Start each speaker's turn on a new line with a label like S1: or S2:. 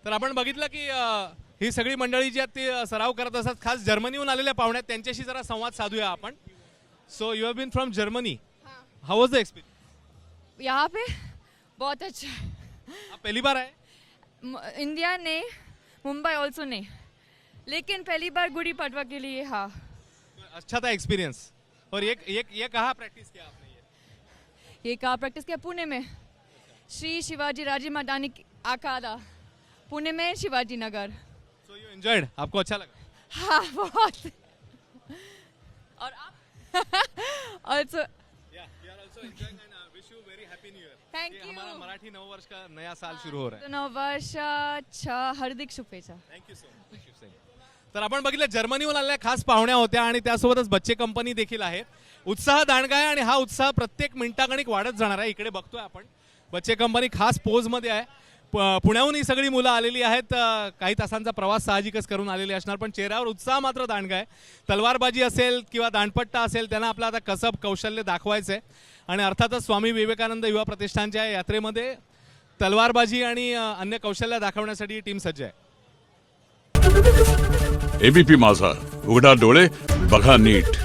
S1: तर आपण बघितलं की ही सगळी मंडळी जी आहेत ती सराव करत असतात. खास जर्मनीहून आलेल्या पाहुण्यात त्यांच्याशी जरा संवाद साधूया आपण. So you have been from Germany, how was the experience?
S2: यहाँ पे बहुत अच्छा है।
S1: आप पहली बार आए?
S2: इंडिया ने मुंबई ऑल्सो ने, लेकिन पहली बार गुड़ी पड़वा के लिए। हाँ,
S1: अच्छा था एक्सपीरियंस. और ये कहाँ प्रैक्टिस किया आपने?
S2: ये कहाँ प्रैक्टिस किया? पुणे में श्री शिवाजी राजे मदानी अखाड़ा, पुणे में Shivaji Nagar.
S1: So you enjoyed, आपको अच्छा लगा?
S2: हाँ बहुत। और आप? Also
S1: Yeah, we are also enjoying and wish you very happy new year.
S2: Thank
S1: ये
S2: you.
S1: हमारा मराठी नववर्ष का नया साल शुरू हो रहा है.
S2: नववर्षाच्या हार्दिक शुभेच्छा।
S1: Thank you so much. तर आपण बघितलं जर्मनीहून आलेल्या खास पाहुण्या होत्या आणि त्यासोबतच बच्चे कंपनी देखील आहे. उत्साह दांडगा आहे आणि हा उत्साह प्रत्येक मिनिटागणिक वाढत जाणार आहे. इकडे बघतोय आपण बच्चे कंपनी खास पोजमध्ये आहे. पुण्याहून ही सगळी मुलं आलेली आहेत. काही तासांचा प्रवास साहजिकच करून आलेली असणार, पण चेहऱ्यावर उत्साह मात्र दांडगा आहे. तलवारबाजी असेल किंवा दांडपट्टा असेल, त्यांना आपलं आता कसब कौशल्य दाखवायचं आहे. आणि अर्थातच स्वामी विवेकानंद युवा प्रतिष्ठानच्या यात्रेमध्ये तलवारबाजी आणि अन्य कौशल्य दाखवण्यासाठी ही टीम सज्ज आहे.
S3: एबीपी माझा, उघडा डोळे बघा नीट.